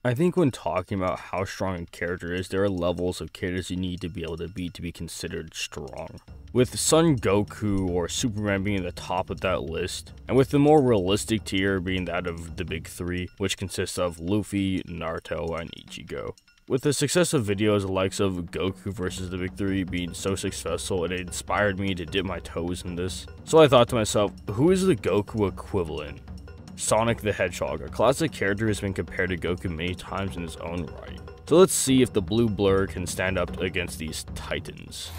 I think when talking about how strong a character is, there are levels of characters you need to be able to beat to be considered strong. With Son Goku or Superman being at the top of that list, and with the more realistic tier being that of the big three, which consists of Luffy, Naruto, and Ichigo. With the success of videos the likes of Goku versus the big three being so successful, it inspired me to dip my toes in this. So I thought to myself, who is the Goku equivalent? Sonic the Hedgehog, a classic character, has been compared to Goku many times in his own right. So let's see if the blue blur can stand up against these titans.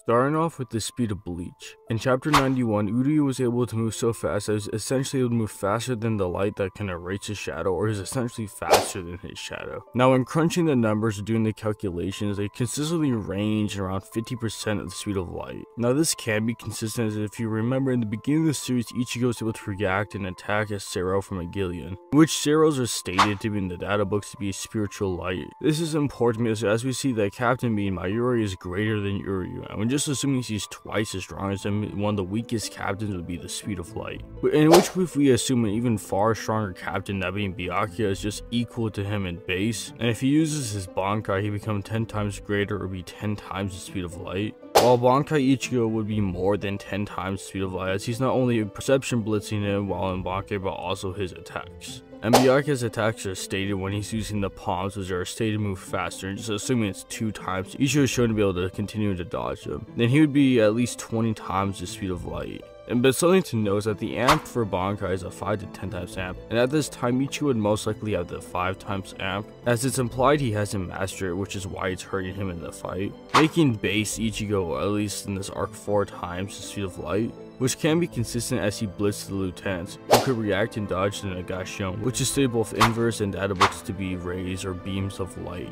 Starting off with the speed of Bleach. In chapter 91, Uryu was able to move so fast that he was essentially able to move faster than the light that can erase his shadow, or is essentially faster than his shadow. Now when crunching the numbers or doing the calculations, they consistently range around 50% of the speed of light. Now this can be consistent, as if you remember in the beginning of the series, Ichigo was able to react and attack a Sero from a Gillian, which Seros are stated to be in the data books to be a spiritual light. This is important because as we see that Captain being Mayuri is greater than Uryu, and when just assuming he's twice as strong as him, one of the weakest captains would be the speed of light. In which if we assume an even far stronger captain, that being Byakuya, is just equal to him in base, and if he uses his Bankai, he becomes 10 times greater or be 10 times the speed of light. While Bankai Ichigo would be more than 10 times the speed of light, as he's not only perception blitzing him while in Bankai, but also his attacks. And Byakuya's attacks are stated when he's using the palms, which are stated to move faster, and just assuming it's 2 times, Ichigo is shown to be able to continue to dodge them. Then he would be at least 20 times the speed of light. But something to note is that the amp for Bankai is a 5 to 10 times amp, and at this time Ichigo would most likely have the 5 times amp, as it's implied he hasn't mastered it, which is why it's hurting him in the fight, making base Ichigo, at least in this arc, 4 times the speed of light, which can be consistent as he blitzed the lieutenants, who could react and dodge the Nagashon, which is stated both inverse and data books to be rays or beams of light.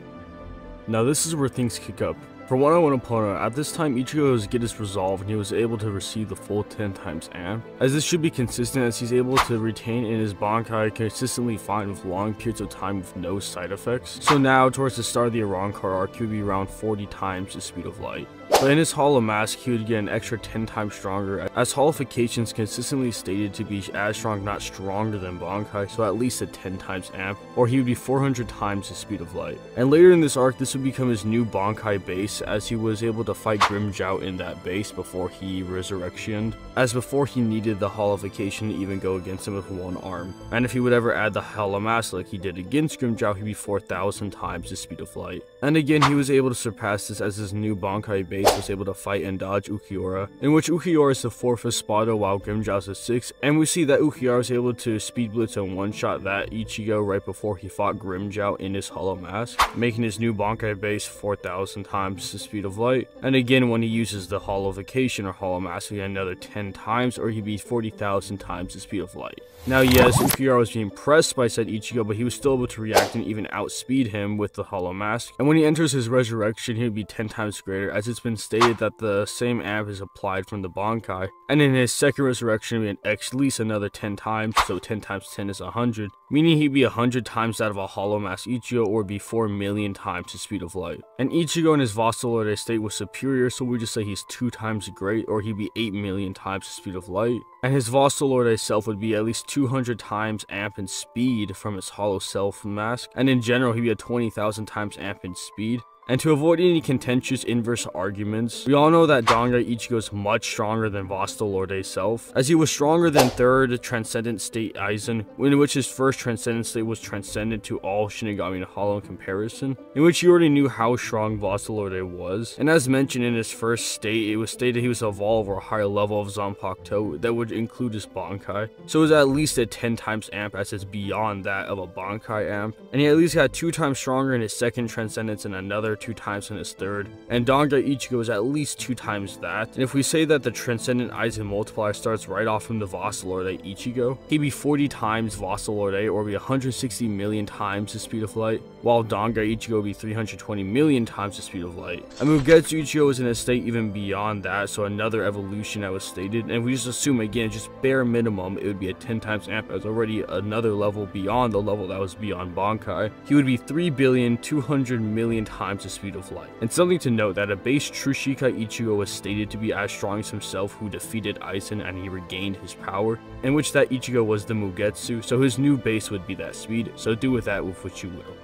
Now this is where things kick up. For one-on-one opponent, at this time Ichigo was get his resolve and he was able to receive the full 10 times amp, as this should be consistent as he's able to retain in his Bankai consistently fine with long periods of time with no side effects. So now towards the start of the Arrancar arc, he would be around 40 times the speed of light. But in his Hollow Mask, he would get an extra 10 times stronger, as holifications consistently stated to be as strong, not stronger than Bankai, so at least a 10 times amp, or he would be 400 times the speed of light. And later in this arc, this would become his new Bankai base, as he was able to fight Grimmjow in that base before he resurrectioned, as before he needed the holification to even go against him with one arm. And if he would ever add the Hollow Mask like he did against Grimmjow, he'd be 4,000 times the speed of light. And again, he was able to surpass this as his new Bankai base was able to fight and dodge Ukiura, in which Ukiura is the 4th Espada while Grimmjow is the 6th, and we see that Ukiura was able to speed blitz and one-shot that Ichigo right before he fought Grimmjow in his Hollow Mask, making his new Bankai base 4,000 times the speed of light. And again, when he uses the holification or Hollow Mask, he get another 10 times, or he'd be 40,000 times the speed of light. Now yes, Ukiura was being pressed by said Ichigo, but he was still able to react and even outspeed him with the Hollow Mask, and when he enters his resurrection, he would be 10 times greater, as it's been stated that the same amp is applied from the Bankai, and in his second resurrection, he'd be at least another 10 times, so 10 times 10 is 100, meaning he'd be 100 times that of a Hollow Mask Ichigo, or be 4 million times the speed of light. And Ichigo in his Vasalord state was superior, so we just say he's 2 times great, or he'd be 8 million times the speed of light. And his Vasalord itself would be at least 200 times amp in speed from his Hollow Self mask, and in general he'd be at 20,000 times amp in speed. And to avoid any contentious inverse arguments, we all know that Dangai Ichigo is much stronger than Vasalord Self, as he was stronger than 3rd Transcendent State Aizen, in which his first Transcendent State was transcended to all Shinigami and Hollow in comparison, in which you already knew how strong Vasalord was. And as mentioned in his first state, it was stated he was evolved or a higher level of Zanpakuto that would include his Bankai, so it was at least a 10 times amp, as it's beyond that of a Bankai amp, and he at least got 2 times stronger in his second Transcendence and another 2 times in his third, and Dangai Ichigo is at least 2 times that. And if we say that the Transcendent Aizen multiplier starts right off from the Vasalord Ichigo, he'd be 40 times Vasalord, or be 160 million times the speed of light, while Dangai Ichigo would be 320 million times the speed of light. And Mugetsu Ichigo is in a state even beyond that, so another evolution that was stated, and if we just assume again, just bare minimum, it would be a 10 times amp, as already another level beyond the level that was beyond Bankai. He would be 3,200,000,000 times the the speed of light. And something to note that a base true Shikai Ichigo was stated to be as strong as himself, who defeated Aizen and he regained his power, in which that Ichigo was the Mugetsu, so his new base would be that speed, so do with that with what you will.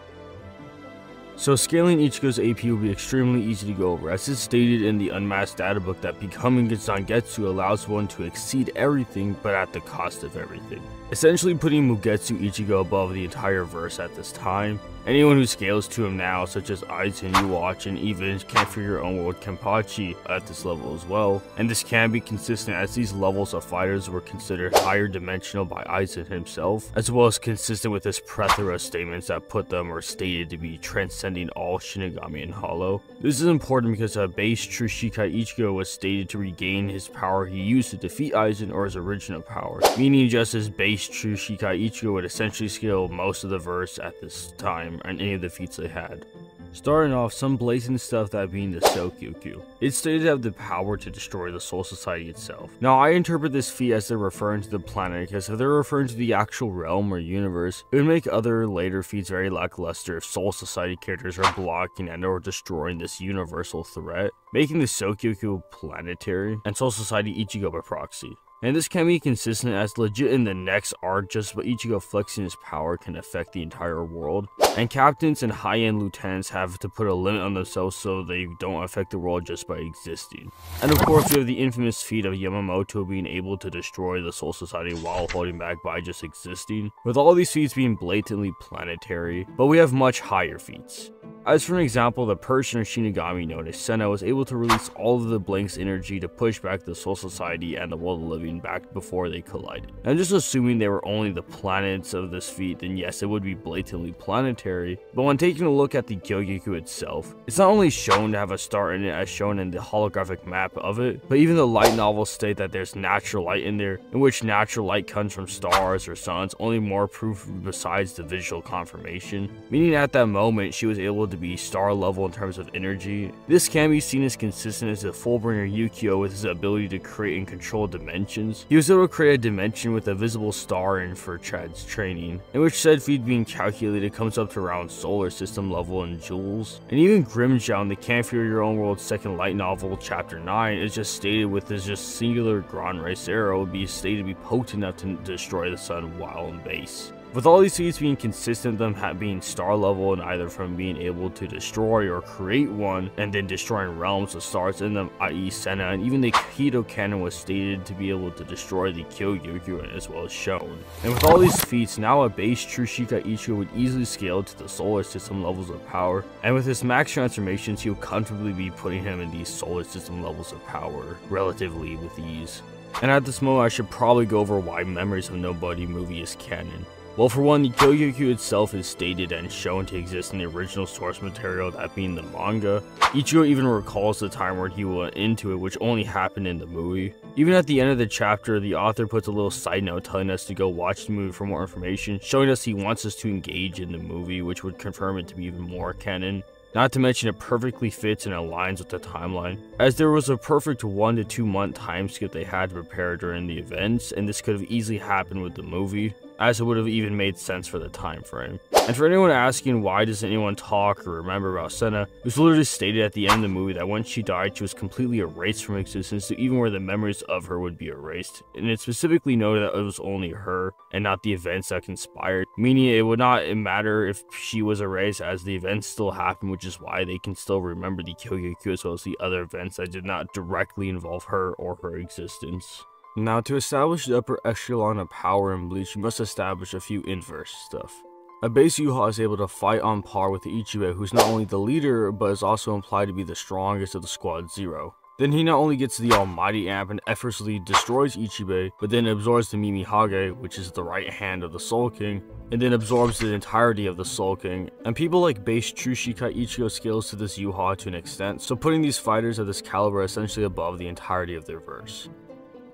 So scaling Ichigo's AP will be extremely easy to go over, as it's stated in the Unmasked Databook that becoming a Zangetsu allows one to exceed everything but at the cost of everything, essentially putting Mugetsu Ichigo above the entire verse at this time. Anyone who scales to him now, such as Aizen, Yuwatch, and even Can't Figure Your Own World Kenpachi at this level as well, and this can be consistent as these levels of fighters were considered higher dimensional by Aizen himself, as well as consistent with his plethora of statements that put them or stated to be transcending all Shinigami and Hollow. This is important because a base true Shikai Ichigo was stated to regain his power he used to defeat Aizen, or his original power, meaning just as base true Shikai Ichigo would essentially scale most of the verse at this time and any of the feats they had. Starting off, some blatant stuff, that being the Sokyuku. It's stated to have the power to destroy the Soul Society itself. Now, I interpret this feat as they're referring to the planet, because if they're referring to the actual realm or universe, it would make other later feats very lackluster if Soul Society characters are blocking and or destroying this universal threat, making the Sokyuku planetary and Soul Society Ichigo by proxy. And this can be consistent as legit in the next arc, just by Ichigo flexing his power can affect the entire world, and captains and high-end lieutenants have to put a limit on themselves so they don't affect the world just by existing. And of course we have the infamous feat of Yamamoto being able to destroy the Soul Society while holding back by just existing, with all these feats being blatantly planetary, but we have much higher feats. As for an example, the Persian or Shinigami known as Senna was able to release all of the Blank's energy to push back the Soul Society and the world of living back before they collided. And just assuming they were only the planets of this feat, then yes, it would be blatantly planetary, but when taking a look at the Gyokyoku itself, it's not only shown to have a star in it as shown in the holographic map of it, but even the light novels state that there's natural light in there, in which natural light comes from stars or suns, only more proof besides the visual confirmation, meaning at that moment she was able to be star level in terms of energy. This can be seen as consistent as the Fullbringer Yukio with his ability to create and control dimensions. He was able to create a dimension with a visible star in for Chad's training, in which said feat being calculated comes up to around solar system level in joules. And even Grimmjow in the Can't Figure Your Own World second light novel chapter 9 is just stated with his just singular Grand Race arrow would be stated to be potent enough to destroy the sun while in base. With all these feats being consistent, them being star level and either from being able to destroy or create one and then destroying realms with stars in them, i.e. Senna, and even the Kido Cannon was stated to be able to destroy the Kyogyuku as well as shown. And with all these feats, now a base true Shikai Ichigo would easily scale to the solar system levels of power, and with his max transformations he would comfortably be putting him in these solar system levels of power relatively with ease. And at this moment I should probably go over why Memories of Nobody movie is canon. Well, for one, the Gyokyoku itself is stated and shown to exist in the original source material, that being the manga. Ichigo even recalls the time where he went into it, which only happened in the movie. Even at the end of the chapter, the author puts a little side note telling us to go watch the movie for more information, showing us he wants us to engage in the movie, which would confirm it to be even more canon. Not to mention it perfectly fits and aligns with the timeline, as there was a perfect 1 to 2 month time skip they had to prepare during the events, and this could have easily happened with the movie, as it would have even made sense for the time frame. And for anyone asking why doesn't anyone talk or remember about Senna, it was literally stated at the end of the movie that once she died, she was completely erased from existence to even where the memories of her would be erased. And it specifically noted that it was only her and not the events that conspired, meaning it would not matter if she was erased as the events still happened, which is why they can still remember the Kyogyoku as well as the other events that did not directly involve her or her existence. Now, to establish the upper echelon of power in Bleach, you must establish a few inverse stuff. A base Yuha is able to fight on par with Ichibe, who's not only the leader, but is also implied to be the strongest of the Squad Zero. Then he not only gets the almighty amp and effortlessly destroys Ichibe, but then absorbs the Mimihage, which is the right hand of the Soul King, and then absorbs the entirety of the Soul King. And people like base true Shikai Ichigo scales to this Yuha to an extent, so putting these fighters of this caliber essentially above the entirety of their verse.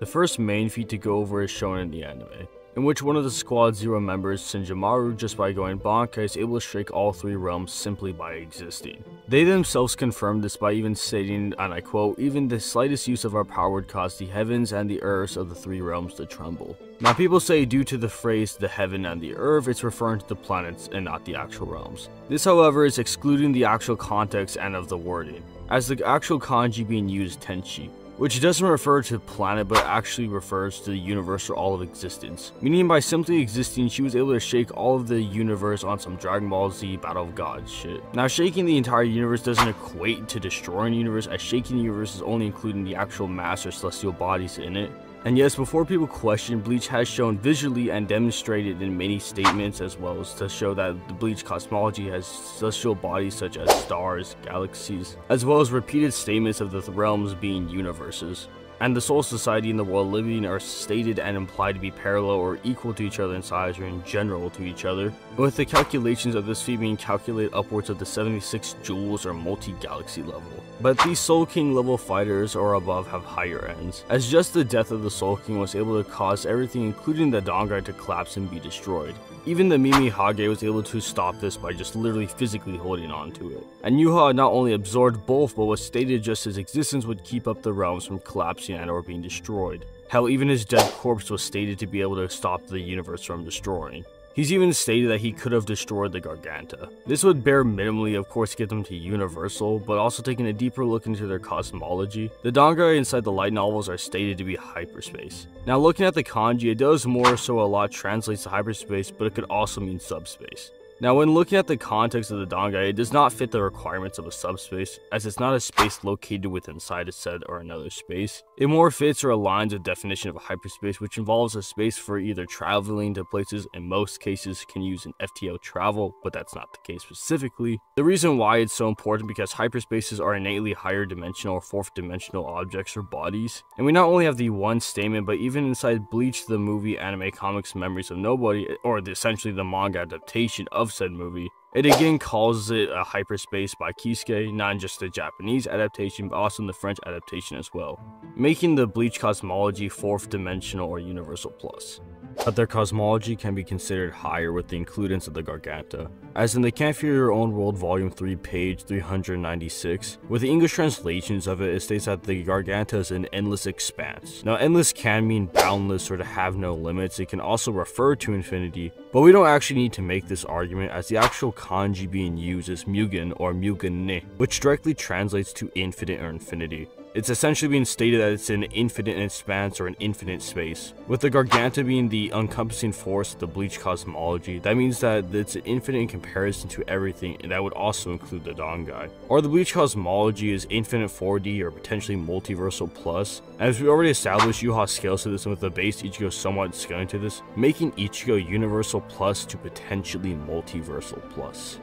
The first main feat to go over is shown in the anime. in which one of the Squad Zero members, Shinjimaru, just by going Bankai, is able to shake all 3 realms simply by existing. They themselves confirmed this by even stating, and I quote, "Even the slightest use of our power would cause the heavens and the earths of the 3 realms to tremble." Now people say due to the phrase the heaven and the earth, it's referring to the planets and not the actual realms. This however is excluding the actual context and of the wording, as the actual kanji being used tenshi, which doesn't refer to planet but actually refers to the universe or all of existence. Meaning by simply existing, she was able to shake all of the universe on some Dragon Ball Z Battle of Gods shit. Now shaking the entire universe doesn't equate to destroying the universe, as shaking the universe is only including the actual mass or celestial bodies in it. And yes, before people question, Bleach has shown visually and demonstrated in many statements as well as to show that the Bleach cosmology has celestial bodies such as stars, galaxies, as well as repeated statements of the realms being universes. And the soul society and the world living are stated and implied to be parallel or equal to each other in size or in general to each other, with the calculations of this feat being calculated upwards of the 76 joules or multi-galaxy level. But these Soul King level fighters or above have higher ends, as just the death of the Soul King was able to cause everything including the Dangai to collapse and be destroyed. Even the Mimi Hage was able to stop this by just literally physically holding on to it. And Yuha not only absorbed both, but was stated just his existence would keep up the realms from collapsing and or being destroyed. Hell, even his dead corpse was stated to be able to stop the universe from destroying. He's even stated that he could have destroyed the Garganta. This would bare minimally of course get them to Universal, but also taking a deeper look into their cosmology, the Dangai inside the light novels are stated to be hyperspace. Now looking at the kanji, it does more so a lot translates to hyperspace, but it could also mean subspace. Now when looking at the context of the Dangai, it does not fit the requirements of a subspace, as it's not a space located within inside a said or another space. It more fits or aligns with the definition of a hyperspace, which involves a space for either traveling to places, in most cases can use an FTO travel, but that's not the case specifically. The reason why it's so important because hyperspaces are innately higher dimensional or 4th dimensional objects or bodies. And we not only have the one statement, but even inside Bleach, the movie, anime, comics, Memories of Nobody, or essentially the manga adaptation of said movie, it again calls it a hyperspace by Kisuke, not just the Japanese adaptation but also in the French adaptation as well, making the Bleach cosmology 4th dimensional or universal plus. But their cosmology can be considered higher with the inclusions of the Garganta, as in the Can't Fear Your Own World Volume 3 page 396, with the English translations of it, it states that the Garganta is an endless expanse. Now endless can mean boundless or to have no limits, it can also refer to infinity, but we don't actually need to make this argument as the actual kanji being used is Mugen or Mugen-ne, which directly translates to infinite or infinity. It's essentially being stated that it's an infinite expanse or an infinite space. With the Garganta being the encompassing force of the Bleach cosmology, that means that it's infinite in comparison to everything, and that would also include the Dangai. Or the Bleach cosmology is infinite 4D or potentially multiversal plus. As we already established, Yuha scales to this, and with the base Ichigo somewhat scaling to this, making Ichigo universal plus to potentially multiversal plus.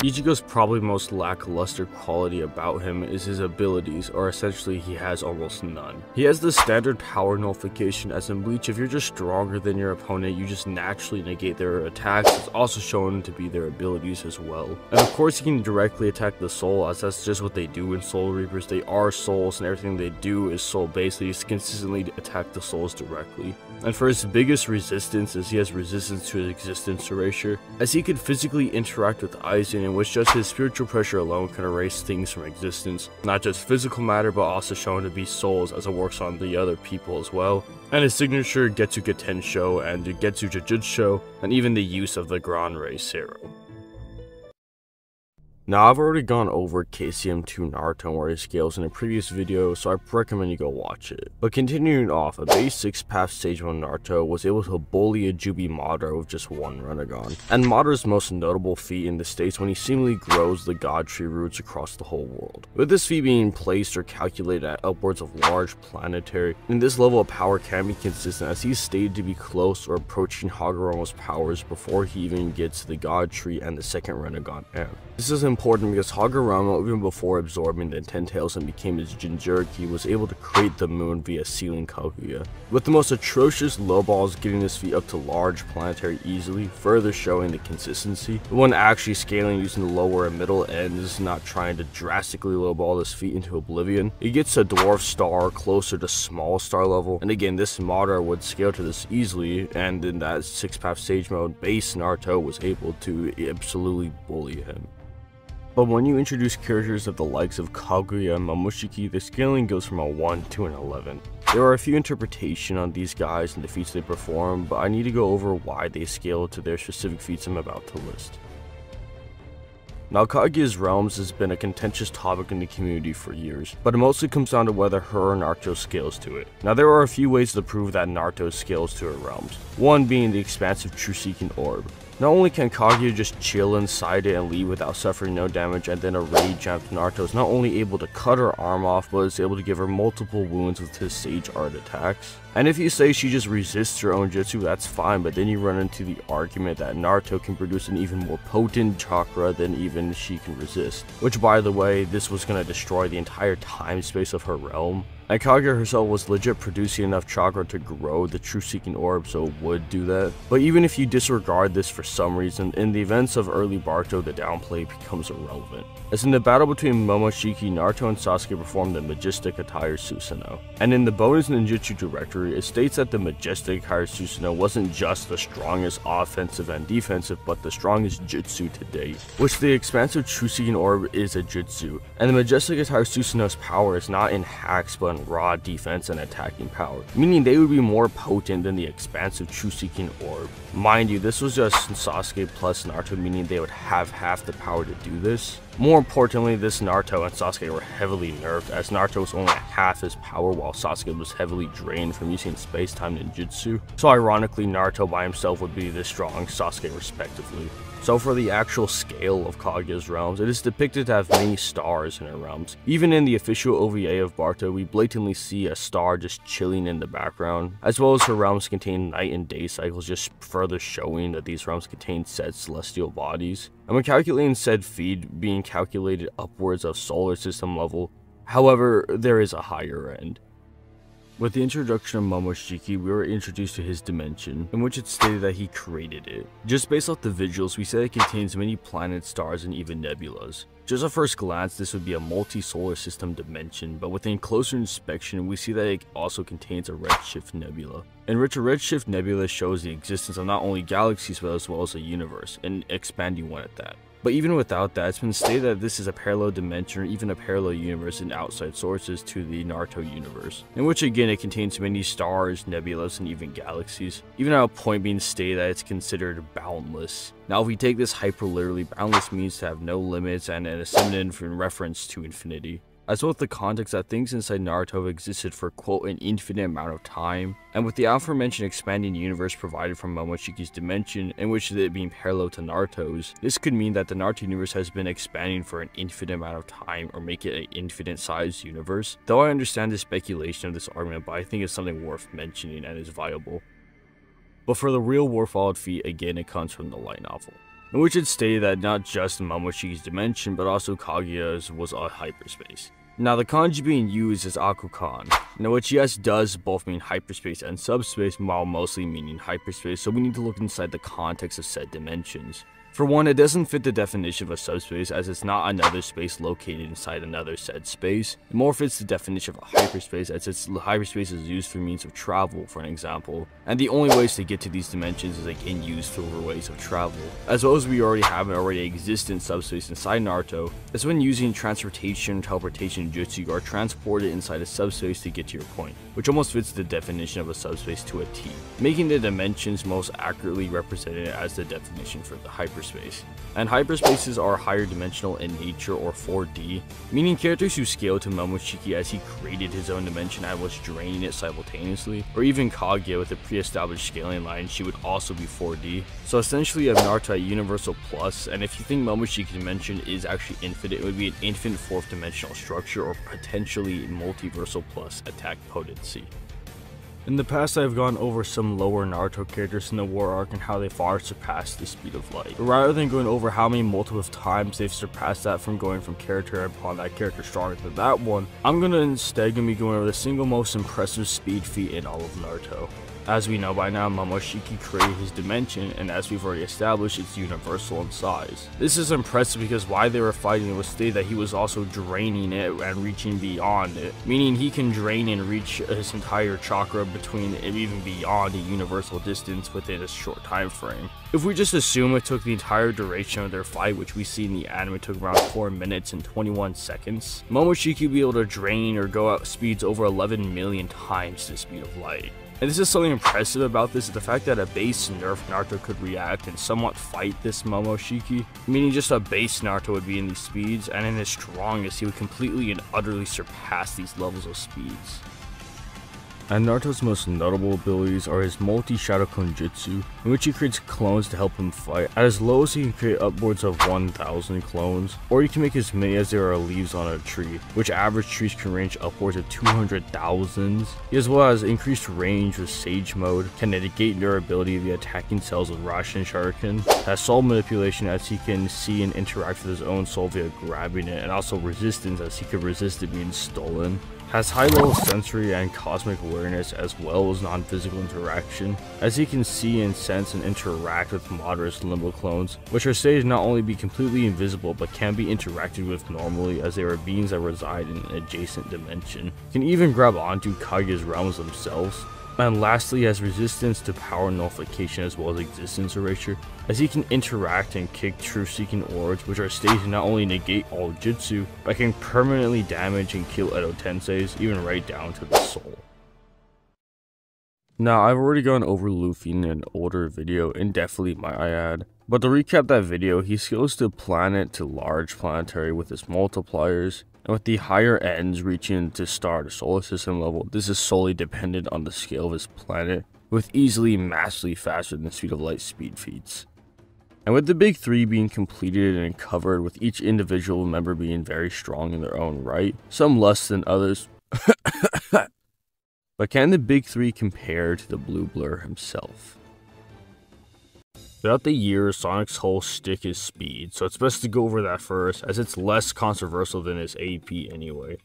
Ichigo's probably most lackluster quality about him is his abilities, or essentially he has almost none. He has the standard power nullification, as in Bleach if you're just stronger than your opponent you just naturally negate their attacks. It's also shown to be their abilities as well. And of course he can directly attack the soul, as that's just what they do in Soul Reapers. They are souls and everything they do is soul based. They just consistently attack the souls directly. And for his biggest resistance is he has resistance to his existence erasure, as he could physically interact with Aizen, in which just his spiritual pressure alone can erase things from existence. Not just physical matter, but also shown to be souls, as it works on the other people as well. And his signature Getsuga Tensho and Getsu Jujutsu, and even the use of the Grand Ray Serum. Now I've already gone over KCM2 Naruto and where he scales in a previous video, so I recommend you go watch it. But continuing off, a base 6 path stage 1 Naruto was able to bully a Jubi Madara with just one Rinnegan. And Madara's most notable feat in the states when he seemingly grows the God Tree roots across the whole world. With this feat being placed or calculated at upwards of large planetary, and this level of power can be consistent as he's stated to be close or approaching Hagoromo's powers before he even gets to the God Tree and the second Rinnegan M. This is important because Hagoromo, even before absorbing the 10 tails and became his Jinchuriki, was able to create the moon via sealing Kaguya, with the most atrocious low balls getting his feet up to large planetary easily, further showing the consistency. The one actually scaling using the lower and middle ends, not trying to drastically lowball his feet into oblivion. He gets a dwarf star closer to small star level, and again this Madara would scale to this easily, and in that 6-path stage mode, base Naruto was able to absolutely bully him. But when you introduce characters of the likes of Kaguya and Momoshiki, the scaling goes from a 1 to an 11. There are a few interpretations on these guys and the feats they perform, but I need to go over why they scale to their specific feats I'm about to list. Now, Kaguya's realms has been a contentious topic in the community for years, but it mostly comes down to whether her or Naruto scales to it. Now, there are a few ways to prove that Naruto scales to her realms, one being the expansive True-Seeking Orb. Not only can Kaguya just chill inside it and leave without suffering no damage, and then a rage jump to Naruto is not only able to cut her arm off, but is able to give her multiple wounds with his Sage Art attacks. And if you say she just resists her own jutsu, that's fine, but then you run into the argument that Naruto can produce an even more potent chakra than even she can resist. Which, by the way, this was going to destroy the entire time space of her realm. And Kaguya herself was legit producing enough chakra to grow the True-Seeking Orb, so it would do that. But even if you disregard this for some reason, in the events of early Boruto, the downplay becomes irrelevant. As in the battle between Momoshiki, Naruto and Sasuke performed the Majestic Attire Susanoo. And in the bonus ninjutsu directory, it states that the Majestic Attire Susanoo wasn't just the strongest offensive and defensive, but the strongest jutsu to date. Which the expansive True-Seeking Orb is a jutsu. And the Majestic Attire Susanoo's power is not in hacks, but raw defense and attacking power, meaning they would be more potent than the expansive True-Seeking Orb. Mind you, this was just Sasuke plus Naruto, meaning they would have half the power to do this. More importantly, this Naruto and Sasuke were heavily nerfed, as Naruto was only at half his power while Sasuke was heavily drained from using space-time ninjutsu. So ironically, Naruto by himself would be this strong, Sasuke respectively. So for the actual scale of Kaguya's realms, it is depicted to have many stars in her realms. Even in the official OVA of Boruto, we blatantly see a star just chilling in the background, as well as her realms contain night and day cycles, just further showing that these realms contain said celestial bodies. And when calculating said feed being calculated upwards of solar system level, however, there is a higher end. With the introduction of Momoshiki, we were introduced to his dimension, in which it stated that he created it. Just based off the visuals, we said it contains many planets, stars, and even nebulas. Just at first glance, this would be a multi-solar system dimension, but within closer inspection, we see that it also contains a redshift nebula. In which a redshift nebula shows the existence of not only galaxies, but as well as a universe, an expanding one at that. But even without that, it's been stated that this is a parallel dimension or even a parallel universe in outside sources to the Naruto universe, in which again it contains many stars, nebulas, and even galaxies, even at a point being stated that it's considered boundless. Now if we take this hyper literally, boundless means to have no limits and a synonym in reference to infinity. As well as the context that things inside Naruto have existed for quote an infinite amount of time, and with the aforementioned expanding universe provided from Momoshiki's dimension, in which it being parallel to Naruto's, this could mean that the Naruto universe has been expanding for an infinite amount of time or make it an infinite sized universe. Though I understand the speculation of this argument, but I think it's something worth mentioning and is viable. But for the real war followed feat, again it comes from the light novel, in which it stated that not just Momoshiki's dimension, but also Kaguya's was a hyperspace. Now the kanji being used is Akukan, now which yes does both mean hyperspace and subspace, while mostly meaning hyperspace, so we need to look inside the context of said dimensions. For one, it doesn't fit the definition of a subspace, as it's not another space located inside another said space. It more fits the definition of a hyperspace, as its hyperspace is used for means of travel, for an example. And the only ways to get to these dimensions is again used for ways of travel. As well as we already have an already existent subspace inside Naruto, as when using transportation, teleportation jutsu, you are transported inside a subspace to get to your point, which almost fits the definition of a subspace to a T, making the dimensions most accurately represented as the definition for the hyperspace. And hyperspaces are higher dimensional in nature or 4D, meaning characters who scale to Momoshiki as he created his own dimension and was draining it simultaneously, or even Kaguya with a pre-established scaling line, she would also be 4D. So essentially you have Naruto at Universal Plus, and if you think Momoshiki's dimension is actually infinite, it would be an infinite 4th dimensional structure or potentially multiversal plus attack potency. In the past, I've gone over some lower Naruto characters in the war arc and how they far surpassed the speed of light. But rather than going over how many multiple times they've surpassed that from going from character upon that character stronger than that one, I'm instead gonna be going over the single most impressive speed feat in all of Naruto. As we know by now, Momoshiki created his dimension, and as we've already established, it's universal in size. This is impressive because while they were fighting, it was stated that he was also draining it and reaching beyond it, meaning he can drain and reach his entire chakra between and even beyond a universal distance within a short time frame. If we just assume it took the entire duration of their fight, which we see in the anime took around 4 minutes and 21 seconds, Momoshiki would be able to drain or go at speeds over 11 million times the speed of light. And this is something impressive about this, is the fact that a base nerf Naruto could react and somewhat fight this Momoshiki, meaning just a base Naruto would be in these speeds, and in his strongest he would completely and utterly surpass these levels of speeds. And Naruto's most notable abilities are his multi-shadow clone jutsu, in which he creates clones to help him fight. At his lowest, he can create upwards of 1,000 clones, or he can make as many as there are leaves on a tree, which average trees can range upwards of 200,000. He as well has increased range with Sage Mode, can negate durability via attacking cells with Rasen Shuriken, has soul manipulation as he can see and interact with his own soul via grabbing it, and also resistance as he can resist it being stolen. Has high level sensory and cosmic awareness as well as non-physical interaction, as he can see and sense and interact with moderate limbo clones, which are stated to not only be completely invisible but can be interacted with normally as they are beings that reside in an adjacent dimension. Can even grab onto Kage's realms themselves. And lastly, has resistance to power nullification as well as existence erasure, as he can interact and kick truth-seeking orbs, which are stated to not only negate all jutsu, but can permanently damage and kill Edo Tenseis, even right down to the soul. Now, I've already gone over Luffy in an older video, indefinitely might I add. But to recap that video, he scales to planet to large planetary with his multipliers, and with the higher ends reaching to star to solar system level, this is solely dependent on the scale of his planet, with easily massively faster than the speed of light speed feats. And with the big three being completed and covered, with each individual member being very strong in their own right, some less than others. But can the big three compare to the Blue Blur himself? Throughout the years, Sonic's whole shtick is speed, so it's best to go over that first, as it's less controversial than his AP anyway.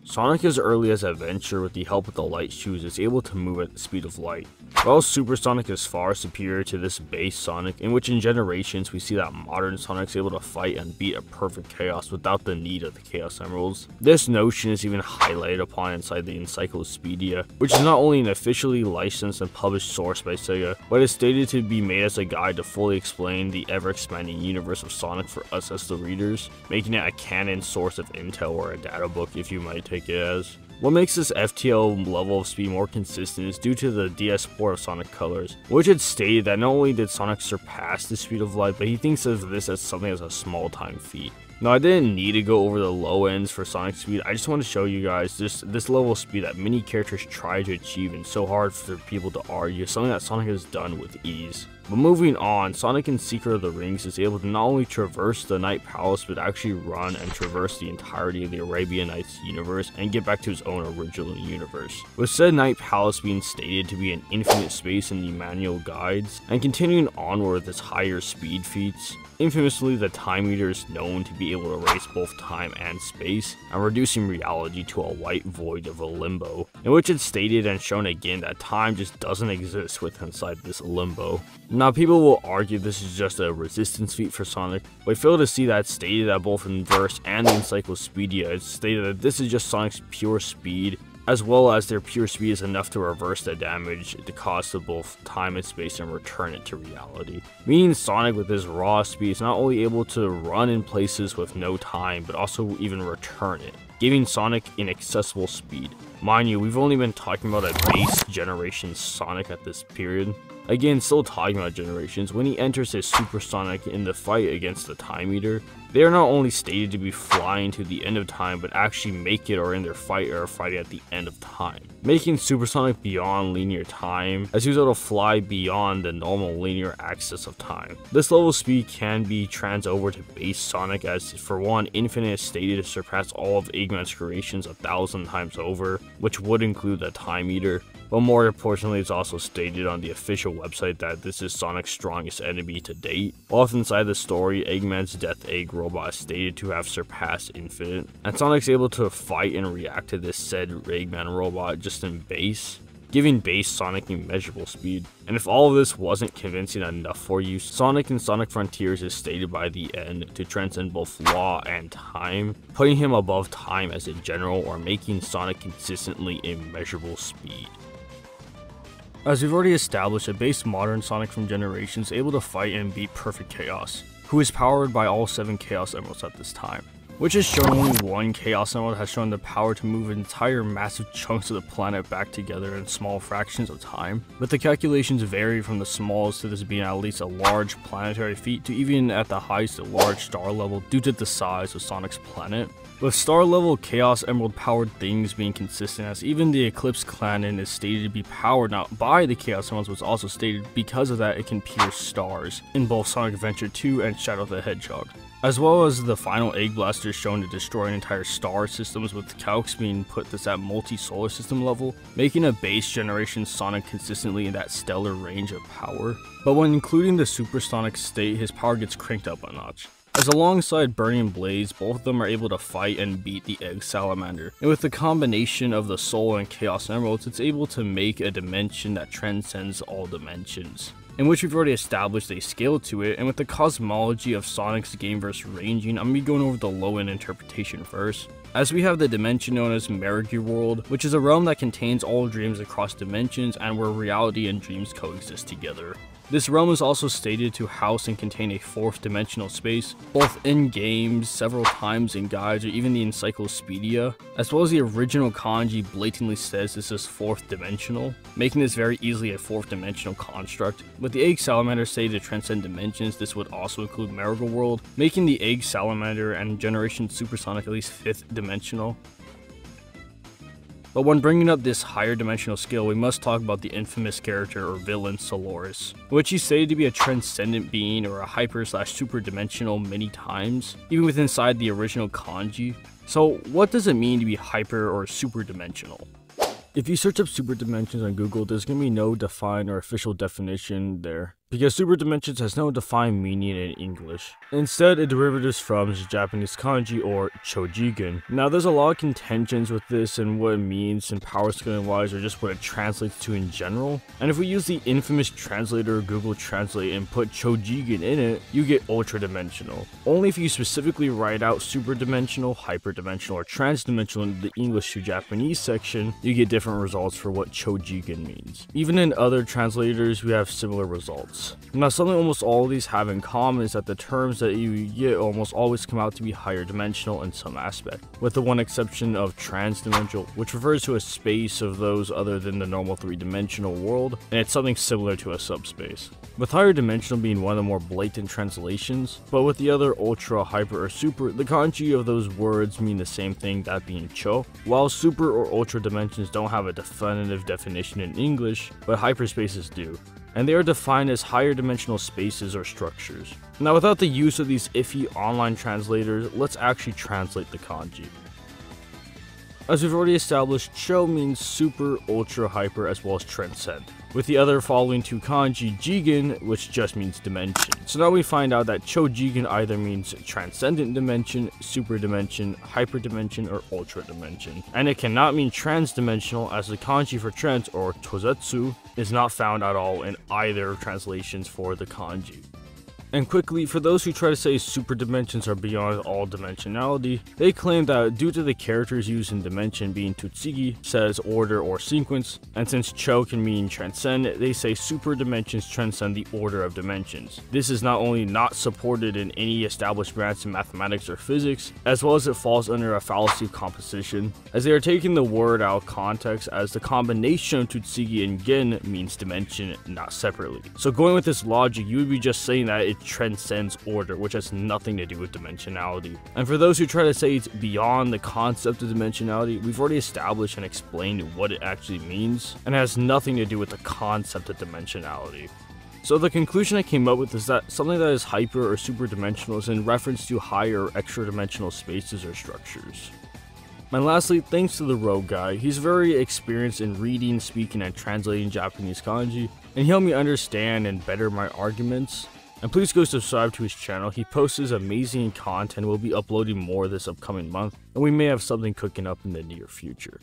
Sonic as early as Adventure, with the help of the light shoes, is able to move at the speed of light, while Super Sonic is far superior to this base Sonic, in which in generations we see that modern Sonic's able to fight and beat a perfect chaos without the need of the Chaos Emeralds. This notion is even highlighted upon inside the Encyclopedia, which is not only an officially licensed and published source by Sega, but is stated to be made as a guide to fully explain the ever-expanding universe of Sonic for us as the readers, making it a canon source of intel or a data book if you might take it as. What makes this FTL level of speed more consistent is due to the DS port of Sonic Colors, which had stated that not only did Sonic surpass the speed of light, but he thinks of this as something as a small time feat. Now, I didn't need to go over the low ends for Sonic speed, I just want to show you guys this level of speed that many characters try to achieve and so hard for people to argue, something that Sonic has done with ease. But moving on, Sonic in Secret of the Rings is able to not only traverse the Night Palace, but actually run and traverse the entirety of the Arabian Nights universe and get back to his own original universe. With said Night Palace being stated to be an infinite space in the manual guides, and continuing onward with its higher speed feats. Infamously, the Time Meter is known to be able to erase both time and space, and reducing reality to a white void of a limbo, in which it's stated and shown again that time just doesn't exist within inside this limbo. Now, people will argue this is just a resistance feat for Sonic, but I fail to see that stated that both in verse and the Encyclopedia it's stated that this is just Sonic's pure speed, as well as their pure speed is enough to reverse the damage it caused to both time and space and return it to reality. Meaning Sonic with his raw speed is not only able to run in places with no time, but also even return it, giving Sonic inaccessible speed. Mind you, we've only been talking about a base generation Sonic at this period. Again, still talking about generations, when he enters his supersonic in the fight against the Time Eater, they are not only stated to be flying to the end of time, but actually make it or in their fight or are fighting at the end of time, making supersonic beyond linear time, as he was able to fly beyond the normal linear axis of time. This level of speed can be trans over to base sonic, as for one, Infinite is stated to surpass all of Eggman's creations 1,000 times over, which would include the Time Eater. But more importantly, it's also stated on the official website that this is Sonic's strongest enemy to date. Off inside the story, Eggman's Death Egg robot is stated to have surpassed Infinite, and Sonic's able to fight and react to this said Eggman robot just in base, giving base Sonic immeasurable speed. And if all of this wasn't convincing enough for you, Sonic in Sonic Frontiers is stated by the end to transcend both law and time, putting him above time as a general or making Sonic consistently immeasurable speed. As we've already established, a base modern Sonic from Generations is able to fight and beat Perfect Chaos, who is powered by all 7 Chaos Emeralds at this time, which is shown only one Chaos Emerald has shown the power to move entire massive chunks of the planet back together in small fractions of time, but the calculations vary from the smallest to this being at least a large planetary feat to even at the highest a large star level due to the size of Sonic's planet, with star level Chaos Emerald powered things being consistent, as even the Eclipse Cannon is stated to be powered not by the Chaos Emeralds, but also stated because of that it can pierce stars in both Sonic Adventure 2 and Shadow the Hedgehog. As well as the final Egg Blaster shown to destroy entire star systems, with calcs being put this at multi-solar system level, making a base generation Sonic consistently in that stellar range of power. But when including the supersonic state, his power gets cranked up a notch, as alongside Burning Blaze, both of them are able to fight and beat the Egg Salamander, and with the combination of the Soul and Chaos Emeralds, it's able to make a dimension that transcends all dimensions, in which we've already established a scale to it. And with the cosmology of Sonic's gameverse ranging, I'm going to be going over the low-end interpretation first, as we have the dimension known as Mergy World, which is a realm that contains all dreams across dimensions and where reality and dreams coexist together. This realm is also stated to house and contain a 4th dimensional space, both in games, several times in guides, or even the encyclopedia, as well as the original kanji blatantly says this is 4th dimensional, making this very easily a 4th dimensional construct. With the Egg Salamander stated to transcend dimensions, this would also include Mergy World, making the Egg Salamander and Generation Supersonic at least 5th dimensional. But when bringing up this higher dimensional scale, we must talk about the infamous character or villain Solaris, which he's stated to be a transcendent being or a hyper/super dimensional many times, even with inside the original kanji. So what does it mean to be hyper or super dimensional? If you search up super dimensions on Google, there's going to be no defined or official definition there, because super dimensions has no defined meaning in English. Instead, it derivates from Japanese kanji or chojigen. Now, there's a lot of contentions with this and what it means and power scaling wise, or just what it translates to in general. And if we use the infamous translator Google Translate and put chojigen in it, you get ultra dimensional. Only if you specifically write out super dimensional, hyper dimensional, or trans-dimensional in the English to Japanese section, you get different results for what chojigen means. Even in other translators, we have similar results. Now, something almost all of these have in common is that the terms that you get almost always come out to be higher dimensional in some aspect, with the one exception of trans-dimensional, which refers to a space of those other than the normal 3-dimensional world, and it's something similar to a subspace, with higher dimensional being one of the more blatant translations. But with the other ultra, hyper, or super, the kanji of those words mean the same thing, that being cho, while super or ultra dimensions don't have a definitive definition in English, but hyperspaces do, and they are defined as higher dimensional spaces or structures. Now, without the use of these iffy online translators, let's actually translate the kanji. As we've already established, cho means super, ultra, hyper, as well as transcend, with the other following two kanji, jigen, which just means dimension. So now we find out that cho jigen either means transcendent dimension, super dimension, hyper dimension, or ultra dimension. And it cannot mean trans-dimensional, as the kanji for trans, or tozetsu, is not found at all in either translations for the kanji. And quickly, for those who try to say super dimensions are beyond all dimensionality, they claim that due to the characters used in dimension being Thxs, says order or sequence, and since Cho can mean transcend, they say super dimensions transcend the order of dimensions. This is not only not supported in any established branch in mathematics or physics, as well as it falls under a fallacy of composition, as they are taking the word out of context as the combination of Thxs and Gen means dimension, not separately. So going with this logic, you would be just saying that it transcends order, which has nothing to do with dimensionality. And for those who try to say it's beyond the concept of dimensionality, we've already established and explained what it actually means, and it has nothing to do with the concept of dimensionality. So the conclusion I came up with is that something that is hyper or super dimensional is in reference to higher or extra dimensional spaces or structures. And lastly, thanks to the Rogue guy, he's very experienced in reading, speaking, and translating Japanese kanji, and he helped me understand and better my arguments. And please go subscribe to his channel. He posts amazing content. We'll be uploading more this upcoming month, and we may have something cooking up in the near future.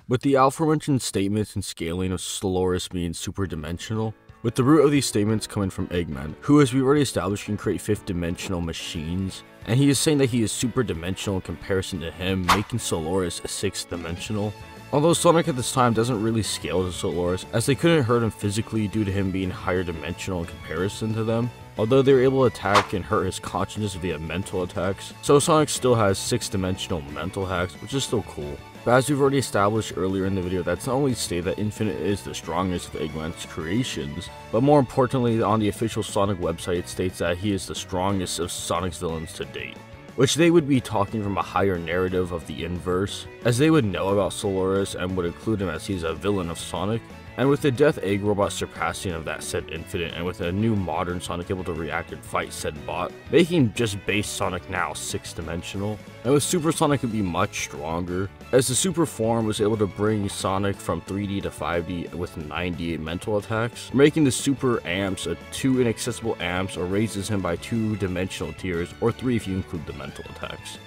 With the aforementioned statements and scaling of Solaris being super dimensional, with the root of these statements coming from Eggman, who, as we already established, can create 5th dimensional machines, and he is saying that he is super dimensional in comparison to him, making Solaris 6th dimensional. Although Sonic at this time doesn't really scale to Solaris, as they couldn't hurt him physically due to him being higher dimensional in comparison to them, although they were able to attack and hurt his consciousness via mental attacks, so Sonic still has 6th dimensional mental hacks, which is still cool. But as we've already established earlier in the video, that's not only stated that Infinite is the strongest of Eggman's creations, but more importantly, on the official Sonic website it states that he is the strongest of Sonic's villains to date, which they would be talking from a higher narrative of the inverse, as they would know about Solaris and would include him as he's a villain of Sonic. And with the Death Egg robot surpassing of that said Infinite, and with a new modern Sonic able to react and fight said bot, making just base Sonic now 6th dimensional. And with Super Sonic it would be much stronger, as the Super form was able to bring Sonic from 3D to 5D with 98 mental attacks, making the Super Amps a 2 inaccessible amps, or raises him by 2 dimensional tiers, or 3 if you include the mental attacks.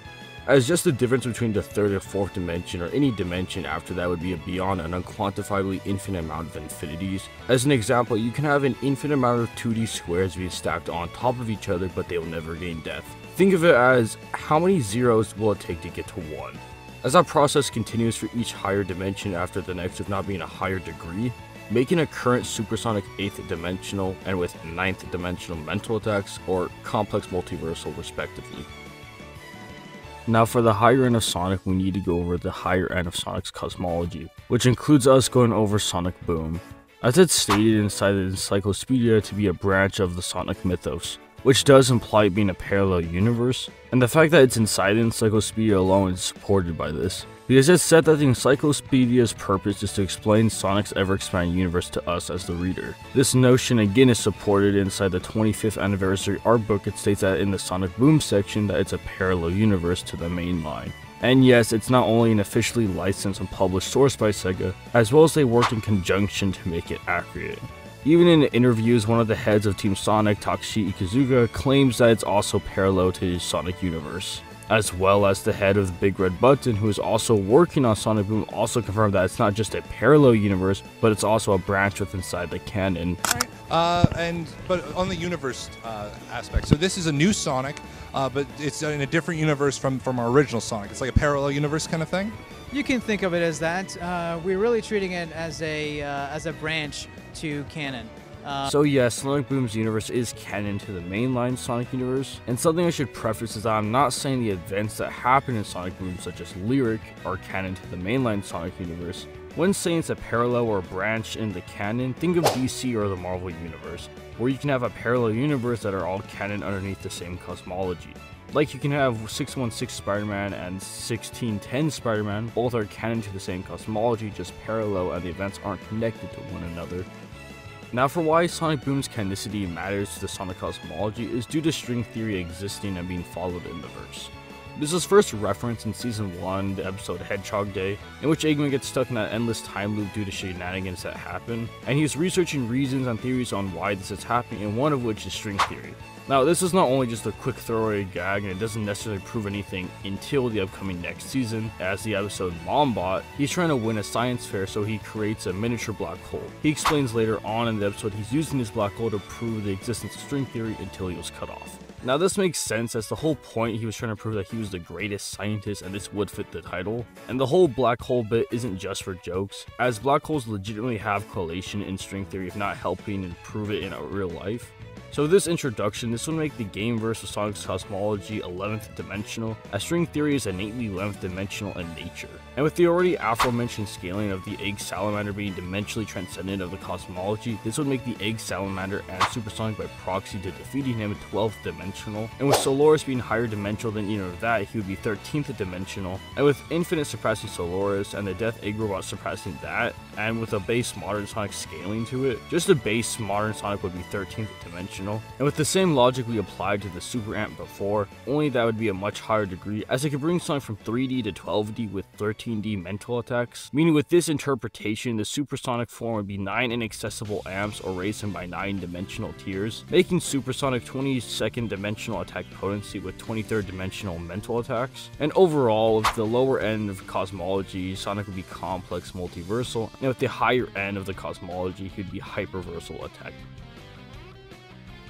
As just the difference between the 3rd and 4th dimension, or any dimension after that, would be beyond an unquantifiably infinite amount of infinities. As an example, you can have an infinite amount of 2D squares being stacked on top of each other, but they will never gain death. Think of it as, how many zeros will it take to get to 1? As that process continues for each higher dimension after the next, if not being a higher degree, making a current Supersonic 8th dimensional and with 9th dimensional mental attacks, or complex multiversal respectively. Now for the higher end of Sonic, we need to go over the higher end of Sonic's cosmology, which includes us going over Sonic Boom, as it's stated inside the encyclopedia to be a branch of the Sonic mythos, which does imply it being a parallel universe, and the fact that it's inside the encyclopedia alone is supported by this, because it's said that the encyclopedia's purpose is to explain Sonic's ever-expanding universe to us as the reader. This notion again is supported inside the 25th anniversary art book. It states that in the Sonic Boom section that it's a parallel universe to the main line. And yes, it's not only an officially licensed and published source by Sega, as well as they worked in conjunction to make it accurate. Even in interviews, one of the heads of Team Sonic, Takashi Ikizuka, claims that it's also parallel to his Sonic universe. As well as the head of the Big Red Button, who is also working on Sonic Boom, also confirmed that it's not just a parallel universe, but it's also a branch within inside the canon. But on the universe aspect, so this is a new Sonic, but it's in a different universe from our original Sonic. It's like a parallel universe kind of thing. You can think of it as that. We're really treating it as a branch to canon. So yes, Sonic Boom's universe is canon to the mainline Sonic universe, and something I should preface is that I'm not saying the events that happen in Sonic Boom, such as Lyric, are canon to the mainline Sonic universe. When saying it's a parallel or a branch in the canon, think of DC or the Marvel universe, where you can have a parallel universe that are all canon underneath the same cosmology. Like you can have 616 Spider-Man and 1610 Spider-Man, both are canon to the same cosmology, just parallel, and the events aren't connected to one another. Now for why Sonic Boom's canonicity matters to the Sonic cosmology is due to string theory existing and being followed in the verse. This is first referenced in Season 1, the episode Hedgehog Day, in which Eggman gets stuck in that endless time loop due to shenanigans that happen, and he's researching reasons and theories on why this is happening, and one of which is string theory. Now, this is not only just a quick throwaway gag, and it doesn't necessarily prove anything until the upcoming next season, as the episode Mombot, he's trying to win a science fair, so he creates a miniature black hole. He explains later on in the episode he's using his black hole to prove the existence of string theory until he was cut off. Now, this makes sense, as the whole point he was trying to prove that he was the greatest scientist, and this would fit the title. And the whole black hole bit isn't just for jokes, as black holes legitimately have correlation in string theory, if not helping and prove it in real life. So with this introduction, this would make the gameverse of Sonic's cosmology 11th dimensional, as string theory is innately 11th dimensional in nature. And with the already aforementioned scaling of the Egg Salamander being dimensionally transcendent of the cosmology, this would make the Egg Salamander and Supersonic by proxy to defeating him 12th dimensional. And with Soloris being higher dimensional than either of that, he would be 13th dimensional. And with Infinite surpassing Soloris and the Death Egg Robot surpassing that, and with a base modern Sonic scaling to it, just a base modern Sonic would be 13th dimensional. And with the same logic we applied to the Super Ant before, only that would be a much higher degree, as it could bring Sonic from 3D to 12D with 13D mental attacks, meaning with this interpretation, the Supersonic form would be 9 inaccessible amps, or raise him by 9 dimensional tiers, making Supersonic 22nd dimensional attack potency with 23rd dimensional mental attacks. And overall, with the lower end of cosmology, Sonic would be complex multiversal, and with the higher end of the cosmology, he would be hyperversal attack.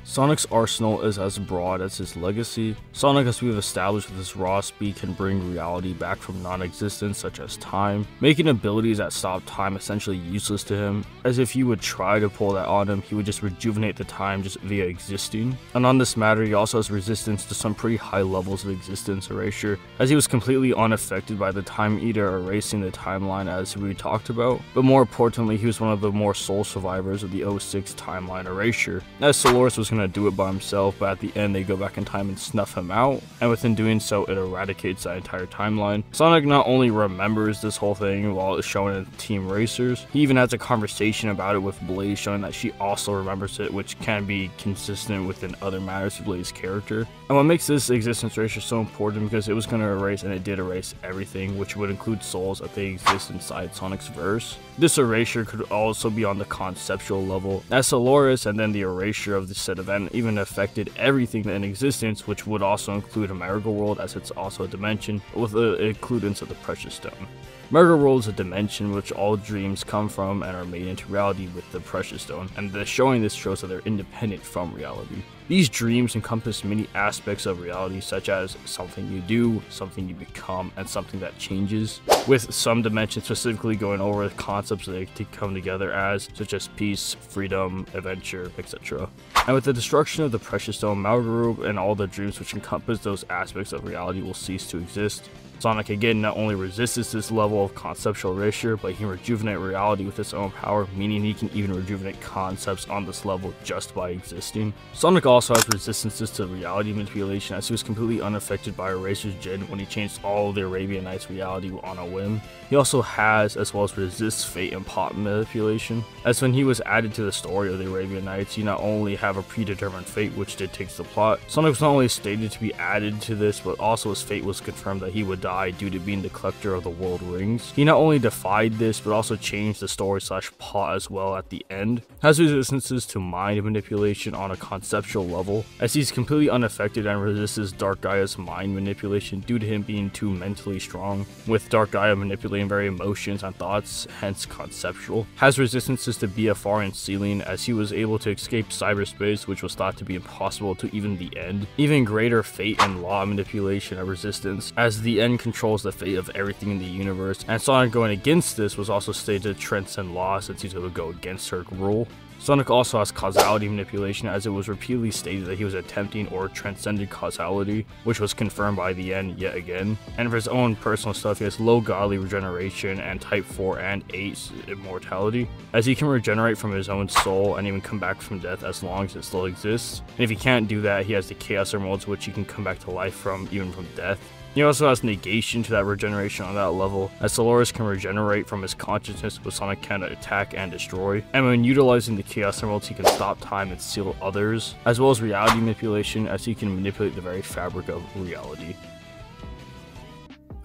Sonic's arsenal is as broad as his legacy. Sonic, as we've established with his raw speed, can bring reality back from non-existence, such as time, making abilities that stop time essentially useless to him, as if you would try to pull that on him, he would just rejuvenate the time just via existing. And on this matter, he also has resistance to some pretty high levels of existence erasure, as he was completely unaffected by the Time Eater erasing the timeline, as we talked about, but more importantly, he was one of the more sole survivors of the 06 timeline erasure, as Soloris was going to do it by himself, but at the end they go back in time and snuff him out, and within doing so it eradicates that entire timeline. Sonic not only remembers this whole thing while it's shown in Team Racers, he even has a conversation about it with Blaze, showing that she also remembers it, which can be consistent within other matters of Blaze's character. And what makes this existence erasure so important, because it was going to erase, and it did erase everything, which would include souls that they exist inside Sonic's verse. This erasure could also be on the conceptual level, as Soloris and then the erasure of the said event even affected everything in existence, which would also include a Miracle World, as it's also a dimension, with the includence of the Precious Stone. Miracle World is a dimension which all dreams come from and are made into reality with the Precious Stone, and showing this shows that they're independent from reality. These dreams encompass many aspects of reality, such as something you do, something you become, and something that changes, with some dimensions specifically going over the concepts that they come together as, such as peace, freedom, adventure, etc. And with the destruction of the Precious Stone, Malgaroob and all the dreams which encompass those aspects of reality will cease to exist. Sonic again not only resists this level of conceptual erasure, but he can rejuvenate reality with his own power, meaning he can even rejuvenate concepts on this level just by existing. Sonic also has resistances to reality manipulation, as he was completely unaffected by Eraser's Gen when he changed all of the Arabian Nights reality on a whim. He also has, as well as resists fate and pop manipulation, as when he was added to the story of the Arabian Nights, you not only have a predetermined fate, which dictates the plot. Sonic was not only stated to be added to this, but also his fate was confirmed that he would die due to being the collector of the world rings. He not only defied this, but also changed the story / plot as well at the end. Has resistances to mind manipulation on a conceptual level, as he's completely unaffected and resists Dark Gaia's mind manipulation due to him being too mentally strong, with Dark Gaia manipulating very emotions and thoughts, hence conceptual. Has resistances to BFR and Sealing, as he was able to escape cyberspace, which was thought to be impossible to even the end. Even greater fate and law manipulation and resistance, as the end controls the fate of everything in the universe, and Sonic going against this was also stated to transcend law, since he's able to go against her rule. Sonic also has causality manipulation, as it was repeatedly stated that he was attempting or transcended causality, which was confirmed by the end yet again. And for his own personal stuff, he has low godly regeneration and type 4 and 8 immortality, as he can regenerate from his own soul and even come back from death as long as it still exists. And if he can't do that, he has the Chaos Emeralds, which he can come back to life from, even from death. He also has negation to that regeneration on that level, as Soloris can regenerate from his consciousness, but Sonic can attack and destroy. And when utilizing the Chaos Emeralds, he can stop time and seal others, as well as reality manipulation, as he can manipulate the very fabric of reality.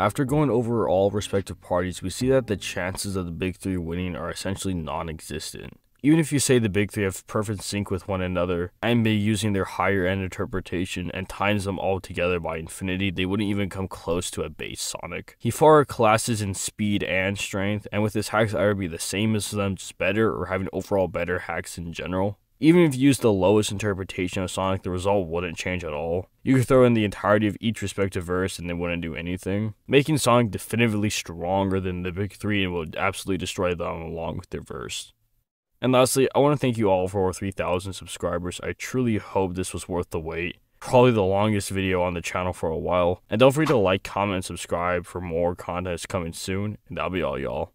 After going over all respective parties, we see that the chances of the big three winning are essentially non-existent. Even if you say the big three have perfect sync with one another, and by using their higher end interpretation and times them all together by infinity, they wouldn't even come close to a base Sonic. He far classes in speed and strength, and with his hacks either be the same as them, just better, or having overall better hacks in general. Even if you use the lowest interpretation of Sonic, the result wouldn't change at all. You could throw in the entirety of each respective verse and they wouldn't do anything, making Sonic definitively stronger than the big three and would absolutely destroy them along with their verse. And lastly, I want to thank you all for over 3,000 subscribers. I truly hope this was worth the wait. Probably the longest video on the channel for a while. And don't forget to like, comment, and subscribe for more content coming soon. And that'll be all, y'all.